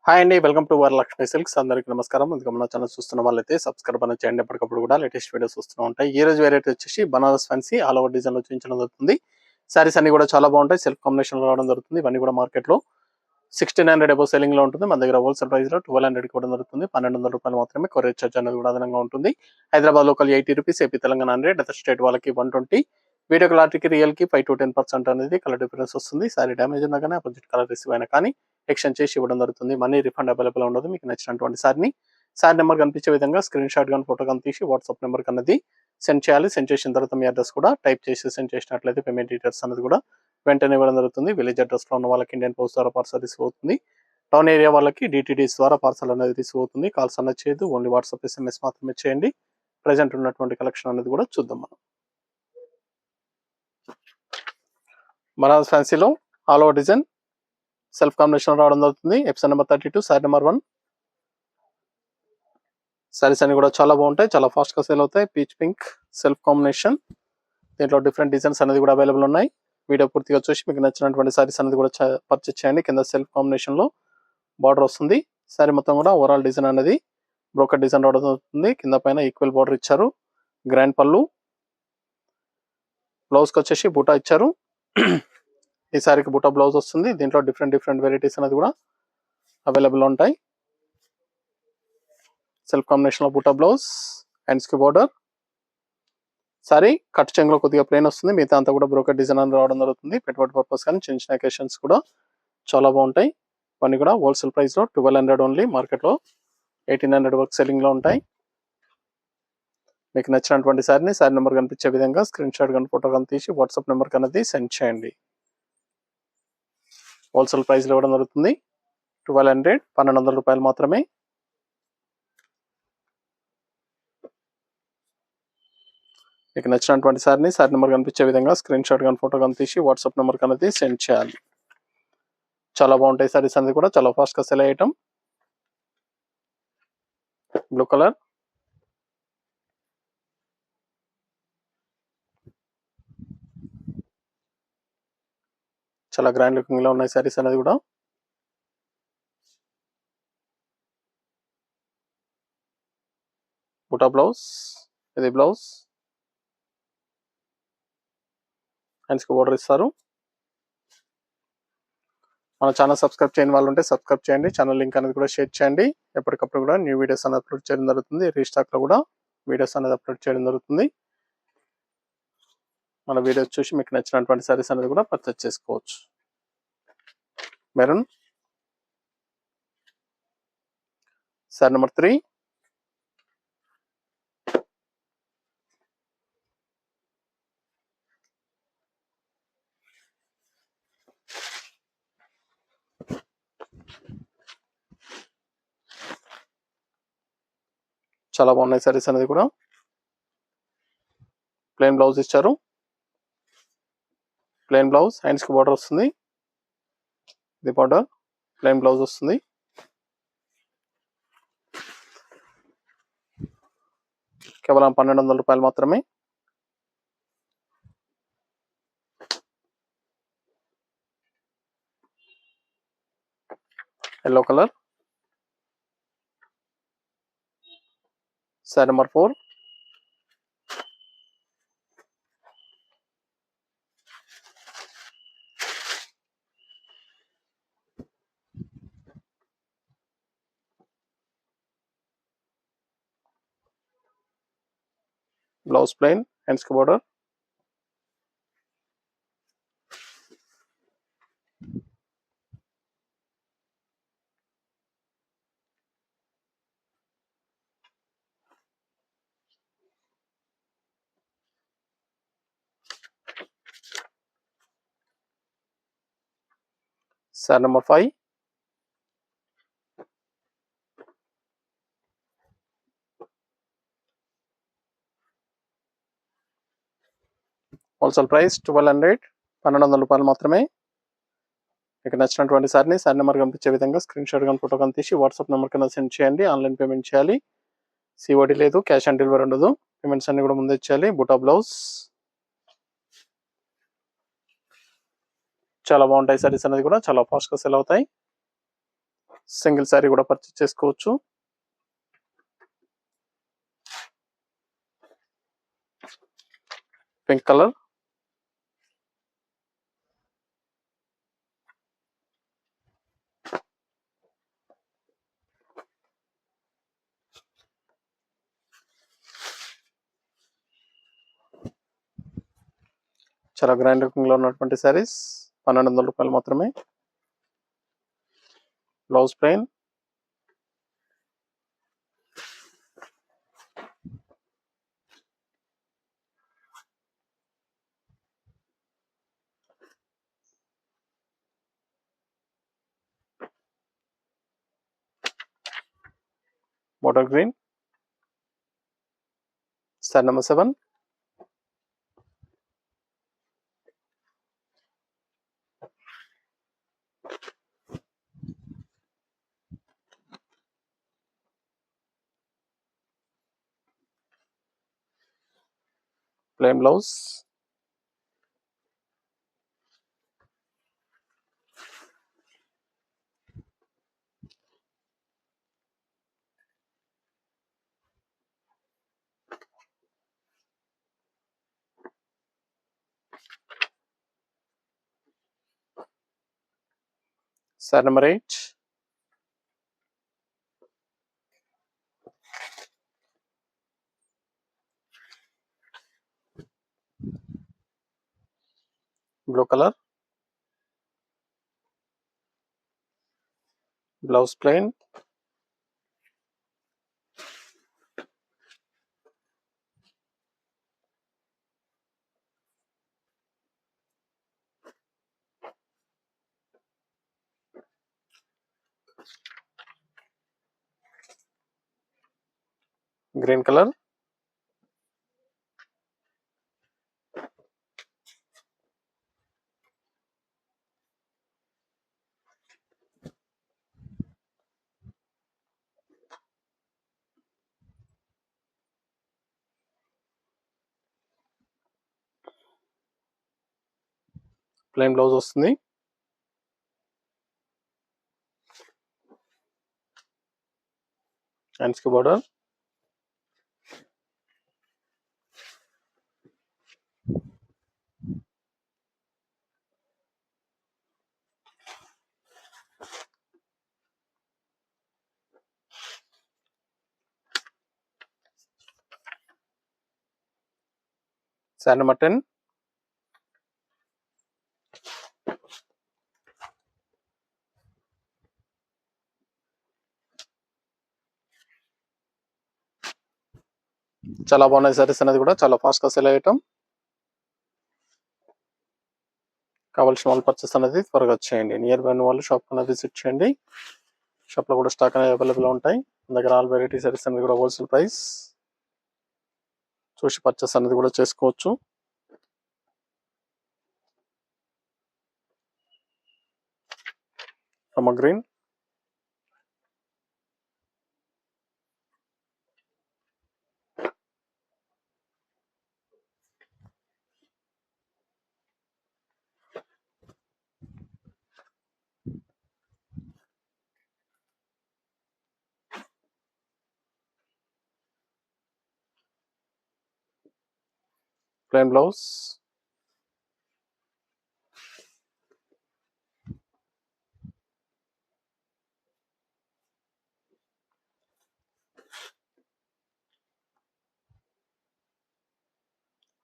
Hi అండి. Welcome to Varalakshmi silks. అందరికీ నమస్కారం. ముందుగా మన ఛానల్ చూస్తున్న వాళ్ళైతే సబ్స్క్రైబ్ అనేది చేయండి. ఎప్పటికప్పుడు కూడా లేటెస్ట్ వీడియోస్ వస్తూ ఉంటాయి. ఈ రోజు వెరైటీ వచ్చేసి Banaras fancy all over design లో చూపించడం జరుగుతుంది. సారీస్ అన్ని కూడా చాలా బాగుంటాయి. సెల్ఫ్ కాంబినేషన్ లో రావడం జరుగుతుంది. ఇవన్నీ కూడా మార్కెట్ లో 1600 అబౌవ్ సెల్లింగ్ లో ఉంటుంది. మన దగ్గర హోల్సేల్ ప్రైస్ లో 1200 ఇవ్వడం జరుగుతుంది. 1200 రూపాయలు మాత్రమే. కొరియర్ చార్జ్ అనేది కూడా అదనంగా ఉంటుంది. Hyderabad local 80 rupees, AP Telangana 100, other state వాళ్ళకి 120. వీడియో క్లారిటీకి రియల్ కి 5 to 10% అనేది కలర్ డిఫరెన్స్ వస్తుంది. సారీ డ్యామేజ్ ఉన్నా కానీ అపోజిట్ కలర్ రిసీవ్ అయినా కానీ ఎక్స్చేంజ్ చేసి ఇవ్వడం జరుగుతుంది. మనీ రిఫండ్ అవైలబుల్ ఉండదు. మీకు నచ్చినటువంటి సారీ నెంబర్ కనిపించే విధంగా స్క్రీన్ షాట్ కానీ ఫోటో కానీ తీసి వాట్సాప్ నెంబర్ అనేది సెండ్ చేయాలి. సెండ్ చేసిన తర్వాత మీ అడ్రస్ కూడా టైప్ చేసి సెండ్ చేసినట్లయితే పేమెంట్ డీటెయిల్స్ అనేది కూడా వెంటనే ఇవ్వడం జరుగుతుంది. విలేజ్ అడ్రస్ లో ఉన్న వాళ్ళకి ఇండియన్ పోస్ట్ ద్వారా పార్సల్ రిసీవ్ అవుతుంది. టౌన్ ఏరియా వాళ్ళకి డిటిడిఎస్ ద్వారా పార్సల్ అనేది రిసీవ్ అవుతుంది. కాల్స్ అనేది చేయదు. ఓన్లీ వాట్సాప్ SMS మాత్రమే చేయండి. ప్రెజెంట్ ఉన్నటువంటి కలెక్షన్ అనేది కూడా చూద్దాం మనం. బనారస్ ఫ్యాన్సీలో all over design self combination రావడం జరుగుతుంది. Episode number 32, sari number 1. Saris అన్ని కూడా చాలా బాగుంటాయి. చాలా ఫాస్ట్ గా సేల్ అవుతాయి. Peach pink self combination. దీంట్లో డిఫరెంట్ డిజైన్స్ అనేది కూడా అవైలబుల్ ఉన్నాయి. వీడియో పూర్తిగా చూసి మీకు నచ్చినటువంటి సారీస్ అనేది కూడా పర్చేస్ చేయండి. కింద సెల్ఫ్ కాంబినేషన్ లో బార్డర్ వస్తుంది. సారీ మొత్తం కూడా ఓవరాల్ డిజైన్ అనేది బ్రోకర్ డిజైన్ రావడం జరుగుతుంది. కింద పైన ఈక్వల్ బార్డర్ ఇచ్చారు. గ్రాండ్ పళ్ళు. బ్లౌజ్ కి వచ్చేసి బూటా ఇచ్చారు. ఈ సారీకి బూటా బ్లౌజ్ వస్తుంది. దీంట్లో డిఫరెంట్ వెరైటీస్ అనేది కూడా అవైలబుల్ ఉంటాయి. సెల్ఫ్ కాంబినేషన్ లో బూటా బ్లౌజ్, హ్యాండ్స్ కి బోర్డర్. సారీ కట్ చెంగులో కొద్దిగా ప్లెయిన్ వస్తుంది. మిగతా అంతా కూడా బ్రోకర్ డిజైన్ అని రావడం జరుగుతుంది. పెట్టుబడి పర్పస్ కానీ చిన్న చిన్న అకేషన్స్ కూడా చాలా బాగుంటాయి. ఇవన్నీ కూడా హోల్సేల్ ప్రైస్ లో 1200 ఓన్లీ. మార్కెట్ లో 1800 వరకు సెల్లింగ్ లో ఉంటాయి. మీకు నచ్చినటువంటి సారీ నెంబర్ కనిపించే విధంగా స్క్రీన్ షాట్ కానీ ఫోటో కానీ తీసి వాట్సాప్ నెంబర్ అనేది సెండ్ చేయండి. హోల్సేల్ ప్రైస్ లో ఇవ్వడం జరుగుతుంది. 1200 రూపాయలు మాత్రమే. మీకు నచ్చినటువంటి సారీ నెంబర్ కనిపించే విధంగా స్క్రీన్ షాట్ కానీ ఫోటో కానీ తీసి వాట్సాప్ నెంబర్ అనేది సెండ్ చేయాలి. చాలా బాగుంటాయి సారీస్ అనేది కూడా. చాలా ఫాస్ట్ గా సెల్ అయ్యటం. బ్లూ కలర్, చాలా గ్రాండ్ లుకింగ్ లో ఉన్నాయి సారీస్ అనేది కూడా. బూటా బ్లౌజ్, ఇది బ్లౌజ్, హ్యాండ్స్ కి బోర్డర్ ఇస్తారు. మన ఛానల్ సబ్స్క్రైబ్ చేయని వాళ్ళు ఉంటే సబ్స్క్రైబ్ చేయండి. ఛానల్ లింక్ అనేది కూడా షేర్ చేయండి. ఎప్పటికప్పుడు కూడా న్యూ వీడియోస్ అనేది అప్లోడ్ చేయడం జరుగుతుంది. రీస్టాక్ లో కూడా వీడియోస్ అనేది అప్లోడ్ చేయడం జరుగుతుంది. మన వీడియోస్ చూసి మీకు నచ్చినటువంటి సారీస్ అనేది కూడా పర్చేస్ చేసుకోవచ్చు. Maroon, sorry number 3. చాలా బాగున్నాయి సారీస్ అనేది కూడా. ప్లెయిన్ బ్లౌజ్ ఇచ్చారు. ప్లెయిన్ బ్లౌజ్, హ్యాండ్స్ కి బార్డర్ వస్తుంది. ఇది బార్డర్, ప్లెయిన్ బ్లౌజ్ వస్తుంది. కేవలం 1200 రూపాయలు మాత్రమే. Yellow colour, sari number 4. Blouse plain, hands కి border. Sari number 5. Wholesale price 1200 రూపాయలు మాత్రమే. మీకు నచ్చినటువంటి సారీ నెంబర్ కనిపించే విధంగా స్క్రీన్ షాట్ కానీ ఫోటో కానీ తీసి వాట్సాప్ నెంబర్ కింద సెండ్ చేయండి. ఆన్లైన్ పేమెంట్ చేయాలి. సిఓడి లేదు, క్యాష్ ఆన్ డెలివరీ ఉండదు. పేమెంట్స్ అన్ని కూడా ముందే ఇచ్చేయాలి. బూటా బ్లౌజ్. చాలా బాగుంటాయి సారీస్ అనేది కూడా. చాలా ఫాస్ట్ గా సెల్ అవుతాయి. సింగిల్ శారీ కూడా పర్చేస్ చేసుకోవచ్చు. పింక్ కలర్, చాలా గ్రాండ్ లుకింగ్ లో ఉన్నటువంటి శారీస్ 1200 రూపాయలు మాత్రమే. Blouse plain, bottle green, sari number 7. Plain blouse, sari number 8. Blue colour, blouse plain, green colour, plain blouse వస్తుంది. హ్యాండ్స్ కి బార్డర్, శారీ నెంబర్ 10. చాలా బాగున్నాయి సారీస్ అనేది కూడా చాలా ఫాస్ట్ గా సేల్ అయ్యటం. కావాల్సిన వాళ్ళు పర్చేస్ అనేది త్వరగా వచ్చేయండి. నియర్ బై వాళ్ళు షాప్ అనేది విజిట్ చేయండి. షాప్ లో కూడా స్టాక్ అనేది అవైలబుల్ ఉంటాయి. మన దగ్గర ఆల్ వెరైటీ సారీస్ అనేది కూడా హోల్సేల్ ప్రైస్ చూసి పర్చేస్ అనేది కూడా చేసుకోవచ్చు. Green, plain blouse,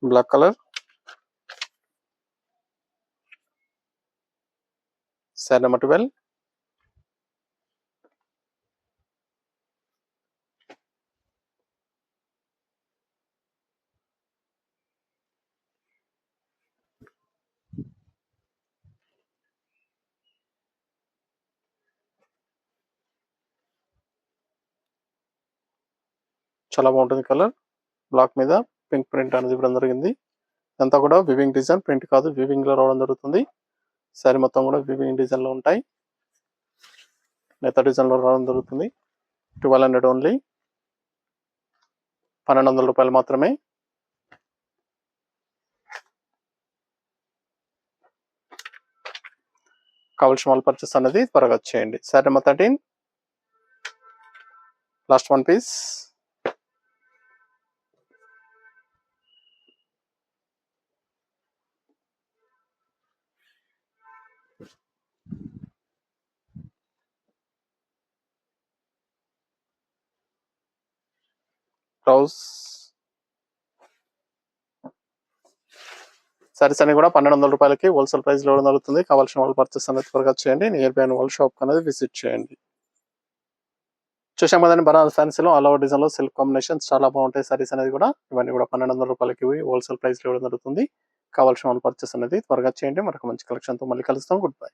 black colour, sari number 12. చాలా బాగుంటుంది కలర్. బ్లాక్ మీద పింక్ ప్రింట్ అనేది ఇవ్వడం జరిగింది. అంతా కూడా వివింగ్ డిజైన్, ప్రింట్ కాదు, వివింగ్ లో రావడం జరుగుతుంది. శారీ మొత్తం కూడా వివింగ్ డిజైన్ లో ఉంటాయి. నెత డిజైన్ లో రావడం జరుగుతుంది. 1200 ఓన్లీ, 1200 రూపాయలు మాత్రమే. కావాల్సిన వాళ్ళు పర్చేస్ అనేది త్వరగా వచ్చేయండి. Sari number 13. Last one piece. Blouse. Saris అన్ని కూడా 1200 రూపాయలకి హోల్సేల్ ప్రైస్ లో ఇవ్వడం జరుగుతుంది. కావాల్సిన వాళ్ళు పర్చేస్ అనేది త్వరగా చేయండి. నియర్ బై వాళ్ళ షాప్ అనేది విజిట్ చేయండి. చూసాం కదండి, బనారస్ ఫ్యాన్సీలో ఆల్ ఓవర్ డిజైన్ లో సిల్క్ కాంబినేషన్స్ చాలా బాగుంటాయి. సారీస్ అనేది కూడా ఇవన్నీ కూడా 1200 రూపాయలకి హోల్సేల్ ప్రైస్ లో ఇవ్వడం జరుగుతుంది. కావాల్సిన వాళ్ళు పర్చేస్ అనేది త్వరగా చేయండి. మరొక మంచి కలెక్షన్ తో మళ్ళీ కలుస్తాం. Good bye.